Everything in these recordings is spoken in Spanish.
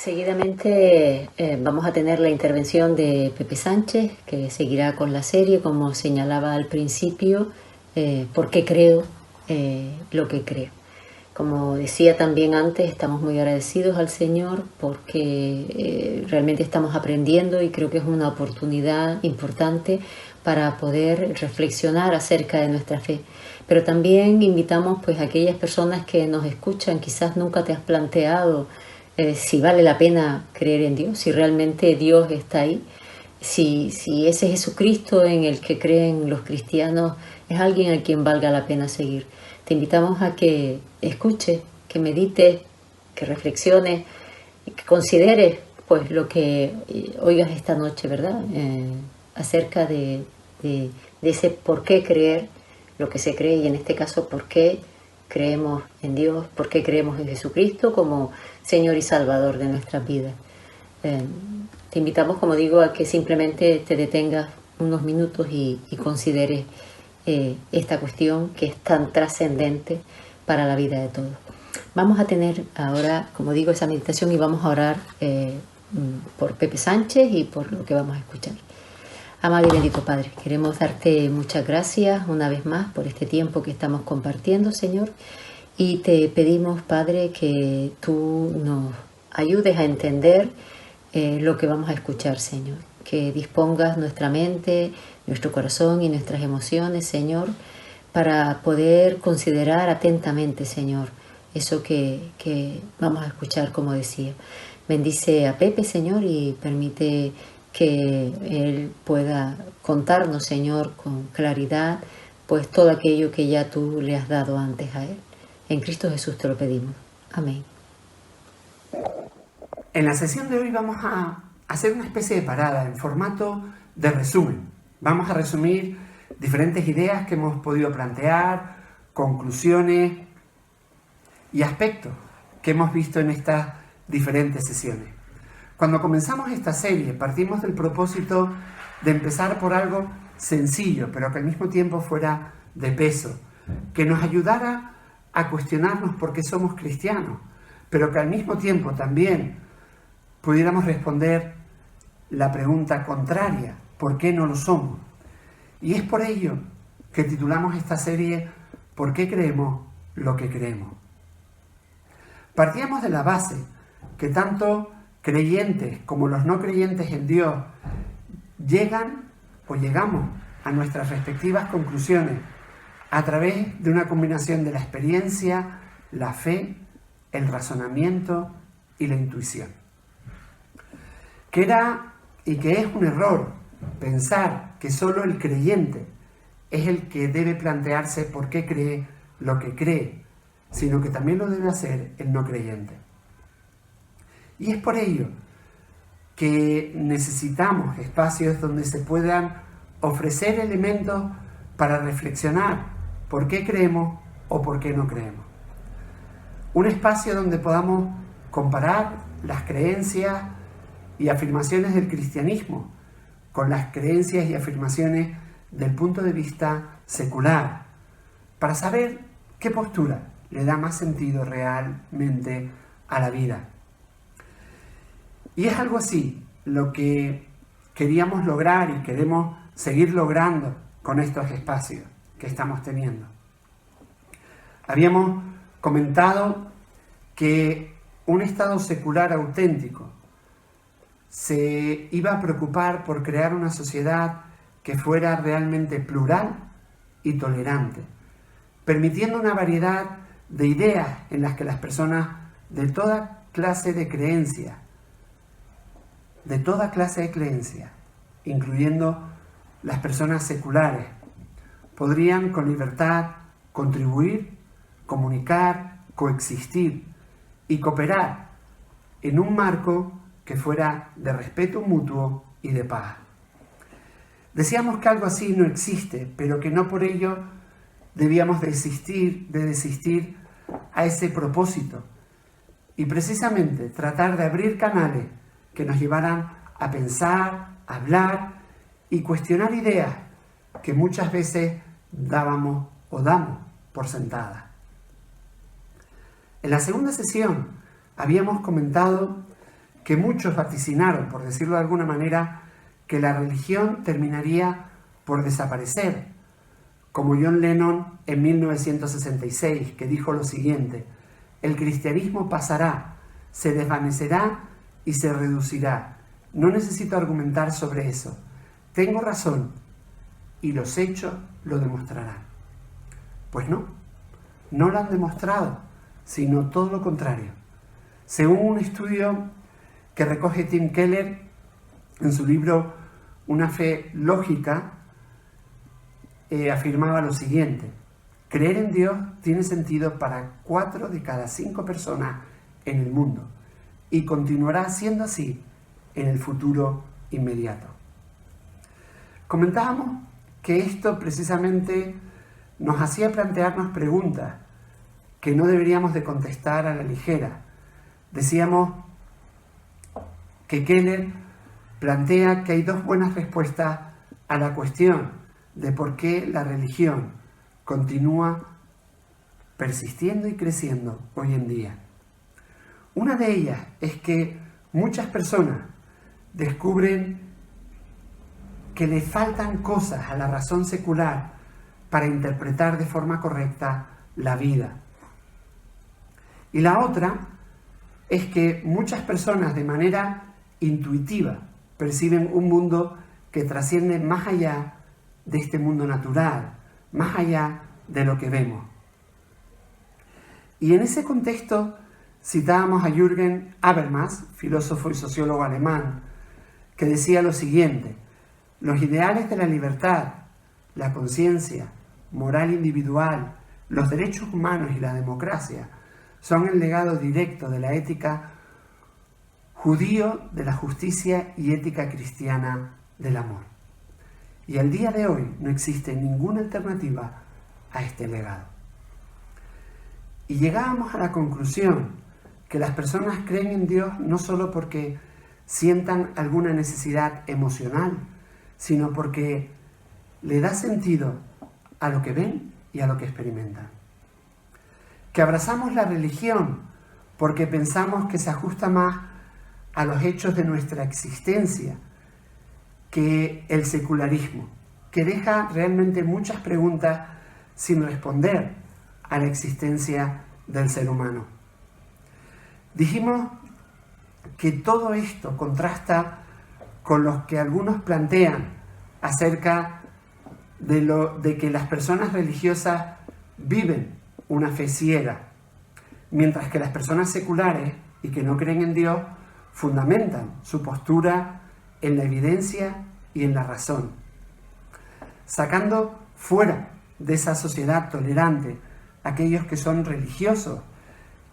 Seguidamente vamos a tener la intervención de Pepe Sánchez, que seguirá con la serie, como señalaba al principio, ¿por qué creo lo que creo? Como decía también antes, estamos muy agradecidos al Señor porque realmente estamos aprendiendo y creo que es una oportunidad importante para poder reflexionar acerca de nuestra fe. Pero también invitamos pues a aquellas personas que nos escuchan, quizás nunca te has planteado si vale la pena creer en Dios, si realmente Dios está ahí, si ese Jesucristo en el que creen los cristianos es alguien a quien valga la pena seguir. Te invitamos a que escuches, que medites, que reflexiones, que consideres pues lo que oigas esta noche, ¿verdad? Acerca de ese por qué creer lo que se cree, y en este caso por qué creemos en Dios, por qué creemos en Jesucristo como Señor y Salvador de nuestras vidas. Te invitamos, como digo, a que simplemente te detengas unos minutos y consideres esta cuestión que es tan trascendente para la vida de todos. Vamos a tener ahora, como digo, esa meditación y vamos a orar por Pepe Sánchez y por lo que vamos a escuchar. Amado y bendito Padre, queremos darte muchas gracias una vez más por este tiempo que estamos compartiendo, Señor, y te pedimos, Padre, que tú nos ayudes a entender lo que vamos a escuchar, Señor, que dispongas nuestra mente, nuestro corazón y nuestras emociones, Señor, para poder considerar atentamente, Señor, eso que vamos a escuchar, como decía. Bendice a Pepe, Señor, y permite que Él pueda contarnos, Señor, con claridad, pues todo aquello que ya tú le has dado antes a Él. En Cristo Jesús te lo pedimos. Amén. En la sesión de hoy vamos a hacer una especie de parada en formato de resumen. Vamos a resumir diferentes ideas que hemos podido plantear, conclusiones y aspectos que hemos visto en estas diferentes sesiones. Cuando comenzamos esta serie partimos del propósito de empezar por algo sencillo, pero que al mismo tiempo fuera de peso, que nos ayudara a cuestionarnos por qué somos cristianos, pero que al mismo tiempo también pudiéramos responder la pregunta contraria, ¿por qué no lo somos? Y es por ello que titulamos esta serie ¿Por qué creemos lo que creemos? Partíamos de la base que tanto creyentes como los no creyentes en Dios llegamos a nuestras respectivas conclusiones a través de una combinación de la experiencia, la fe, el razonamiento y la intuición. Que era y que es un error pensar que solo el creyente es el que debe plantearse por qué cree lo que cree, sino que también lo debe hacer el no creyente. Y es por ello que necesitamos espacios donde se puedan ofrecer elementos para reflexionar por qué creemos o por qué no creemos. Un espacio donde podamos comparar las creencias y afirmaciones del cristianismo con las creencias y afirmaciones del punto de vista secular, para saber qué postura le da más sentido realmente a la vida. Y es algo así lo que queríamos lograr y queremos seguir logrando con estos espacios que estamos teniendo. Habíamos comentado que un Estado secular auténtico se iba a preocupar por crear una sociedad que fuera realmente plural y tolerante, permitiendo una variedad de ideas en las que las personas de toda clase de creencia, incluyendo las personas seculares, podrían con libertad contribuir, comunicar, coexistir y cooperar en un marco que fuera de respeto mutuo y de paz. Decíamos que algo así no existe, pero que no por ello debíamos desistir a ese propósito y precisamente tratar de abrir canales que nos llevaran a pensar, a hablar y cuestionar ideas que muchas veces dábamos o damos por sentadas. En la segunda sesión habíamos comentado que muchos vaticinaron, por decirlo de alguna manera, que la religión terminaría por desaparecer, como John Lennon en 1966, que dijo lo siguiente: el cristianismo pasará, se desvanecerá y se reducirá. No necesito argumentar sobre eso. Tengo razón y los hechos lo demostrarán. Pues no lo han demostrado, sino todo lo contrario. Según un estudio que recoge Tim Keller en su libro Una fe lógica, afirmaba lo siguiente: creer en Dios tiene sentido para 4 de cada 5 personas en el mundo y continuará siendo así en el futuro inmediato. Comentábamos que esto precisamente nos hacía plantearnos preguntas que no deberíamos de contestar a la ligera. Decíamos que Keller plantea que hay 2 buenas respuestas a la cuestión de por qué la religión continúa persistiendo y creciendo hoy en día. Una de ellas es que muchas personas descubren que le faltan cosas a la razón secular para interpretar de forma correcta la vida. Y la otra es que muchas personas de manera intuitiva perciben un mundo que trasciende más allá de este mundo natural, más allá de lo que vemos. Y en ese contexto citábamos a Jürgen Habermas, filósofo y sociólogo alemán, que decía lo siguiente: los ideales de la libertad, la conciencia, moral individual, los derechos humanos y la democracia son el legado directo de la ética judío de la justicia y ética cristiana del amor. Y al día de hoy no existe ninguna alternativa a este legado. Y llegábamos a la conclusión que las personas creen en Dios no solo porque sientan alguna necesidad emocional, sino porque le da sentido a lo que ven y a lo que experimentan. Que abrazamos la religión porque pensamos que se ajusta más a los hechos de nuestra existencia que el secularismo, que deja realmente muchas preguntas sin responder a la existencia del ser humano. Dijimos que todo esto contrasta con lo que algunos plantean acerca de que las personas religiosas viven una fe ciega, mientras que las personas seculares y que no creen en Dios fundamentan su postura en la evidencia y en la razón, sacando fuera de esa sociedad tolerante aquellos que son religiosos,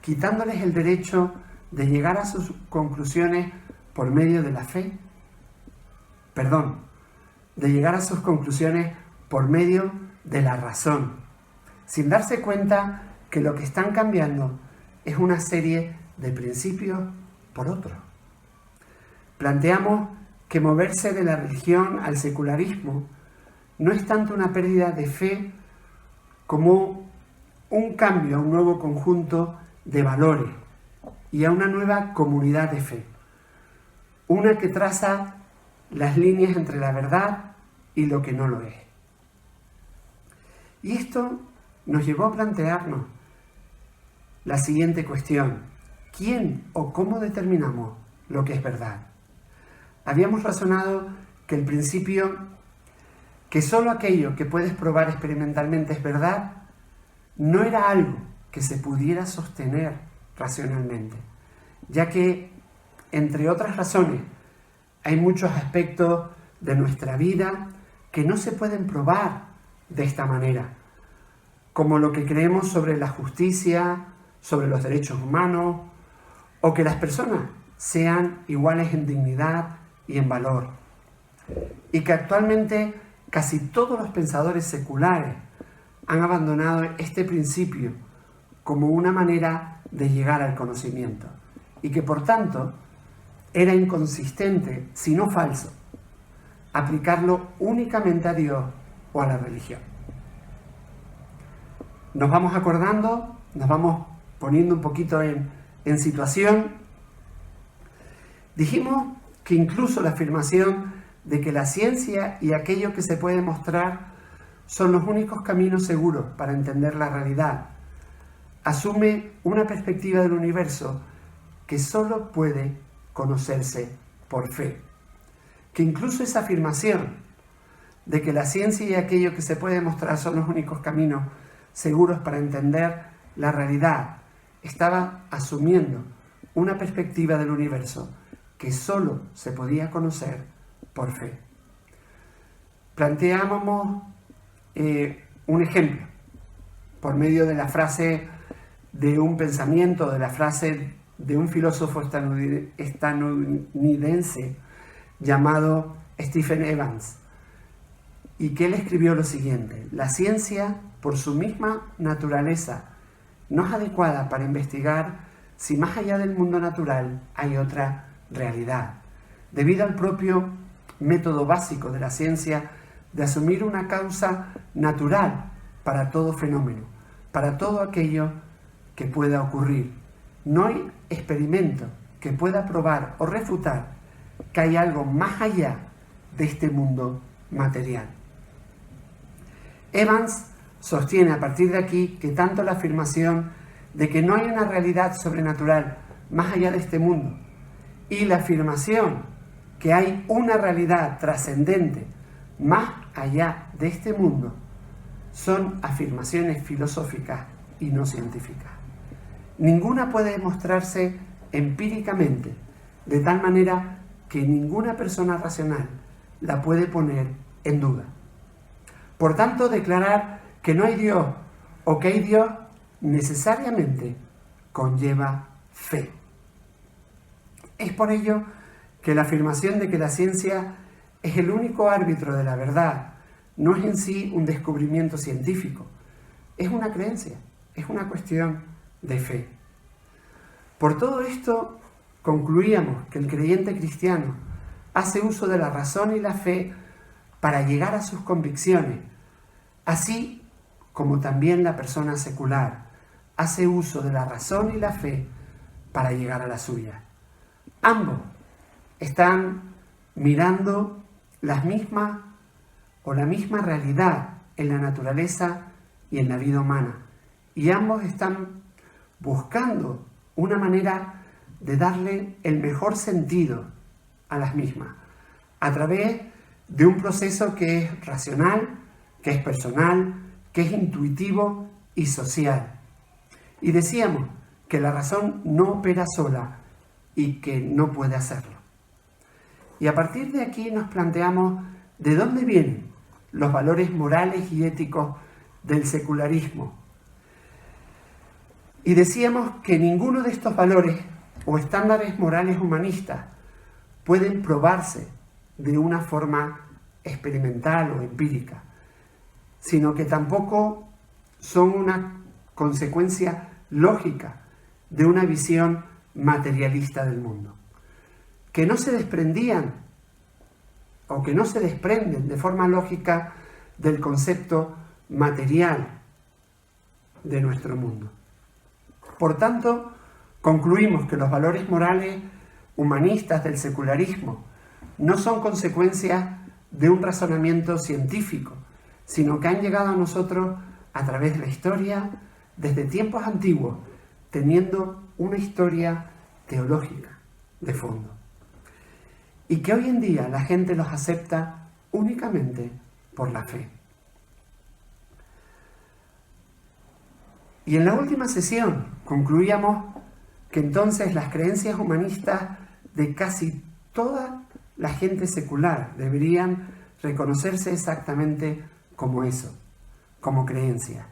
quitándoles el derecho de llegar a sus conclusiones por medio de la fe. De llegar a sus conclusiones por medio de la razón, sin darse cuenta que lo que están cambiando es una serie de principios por otros. Planteamos que moverse de la religión al secularismo no es tanto una pérdida de fe como un cambio a un nuevo conjunto de valores y a una nueva comunidad de fe, una que traza las líneas entre la verdad y lo que no lo es. Y esto nos llevó a plantearnos la siguiente cuestión: ¿quién o cómo determinamos lo que es verdad? Habíamos razonado que el principio que solo aquello que puedes probar experimentalmente es verdad no era algo que se pudiera sostener racionalmente, ya que, entre otras razones, hay muchos aspectos de nuestra vida que no se pueden probar de esta manera, como lo que creemos sobre la justicia, sobre los derechos humanos, o que las personas sean iguales en dignidad y en valor. Y que actualmente casi todos los pensadores seculares han abandonado este principio como una manera de llegar al conocimiento, y que por tanto era inconsistente, si no falso, aplicarlo únicamente a Dios o a la religión. Nos vamos acordando, nos vamos poniendo un poquito en situación, Dijimos que incluso la afirmación de que la ciencia y aquello que se puede mostrar son los únicos caminos seguros para entender la realidad asume una perspectiva del universo que solo puede conocerse por fe. Que incluso esa afirmación de que la ciencia y aquello que se puede mostrar son los únicos caminos seguros para entender la realidad estaba asumiendo una perspectiva del universo que solo se podía conocer por fe. Planteábamos un ejemplo por medio de la frase de un pensamiento, de la frase de un filósofo estadounidense llamado Stephen Evans, y que él escribió lo siguiente: la ciencia, por su misma naturaleza, no es adecuada para investigar si más allá del mundo natural hay otra realidad, debido al propio método básico de la ciencia de asumir una causa natural para todo fenómeno, para todo aquello que pueda ocurrir. No hay experimento que pueda probar o refutar que hay algo más allá de este mundo material. Evans sostiene a partir de aquí que tanto la afirmación de que no hay una realidad sobrenatural más allá de este mundo y la afirmación que hay una realidad trascendente más allá de este mundo son afirmaciones filosóficas y no científicas. Ninguna puede demostrarse empíricamente, de tal manera que ninguna persona racional la puede poner en duda. Por tanto, declarar que no hay Dios o que hay Dios necesariamente conlleva fe. Es por ello que la afirmación de que la ciencia es el único árbitro de la verdad no es en sí un descubrimiento científico, es una creencia, es una cuestión de fe. Por todo esto, concluíamos que el creyente cristiano hace uso de la razón y la fe para llegar a sus convicciones, así como también la persona secular hace uso de la razón y la fe para llegar a la suya. Ambos están mirando las mismas o la misma realidad en la naturaleza y en la vida humana, y ambos están buscando una manera de darle el mejor sentido a las mismas, a través de un proceso que es racional, que es personal, que es intuitivo y social. Y decíamos que la razón no opera sola y que no puede hacerlo. Y a partir de aquí nos planteamos de dónde vienen los valores morales y éticos del secularismo. Y decíamos que ninguno de estos valores o estándares morales humanistas pueden probarse de una forma experimental o empírica, sino que tampoco son una consecuencia lógica de una visión materialista del mundo, que no se desprendían o que no se desprenden de forma lógica del concepto material de nuestro mundo. Por tanto, concluimos que los valores morales humanistas del secularismo no son consecuencia de un razonamiento científico, sino que han llegado a nosotros a través de la historia, desde tiempos antiguos, teniendo una historia teológica de fondo. Y que hoy en día la gente los acepta únicamente por la fe. Y en la última sesión concluíamos que entonces las creencias humanistas de casi toda la gente secular deberían reconocerse exactamente como eso, como creencia.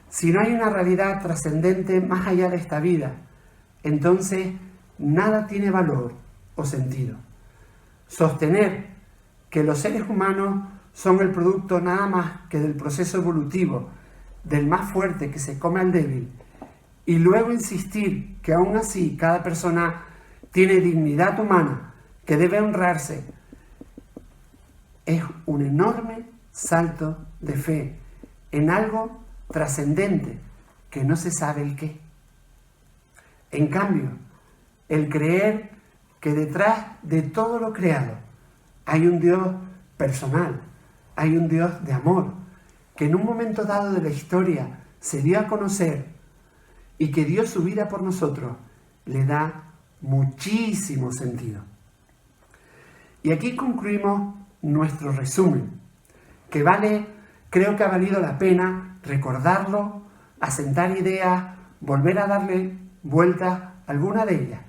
Si no hay una realidad trascendente más allá de esta vida, entonces nada tiene valor o sentido. Sostener que los seres humanos son el producto nada más que del proceso evolutivo del más fuerte que se come al débil, y luego insistir que aún así cada persona tiene dignidad humana que debe honrarse, es un enorme salto de fe en algo trascendente que no se sabe el qué. En cambio, el creer que detrás de todo lo creado hay un Dios personal, hay un Dios de amor, que en un momento dado de la historia se dio a conocer y que dio su vida por nosotros, le da muchísimo sentido. Y aquí concluimos nuestro resumen, que creo que ha valido la pena recordarlo, asentar ideas, volver a darle vueltas a alguna de ellas,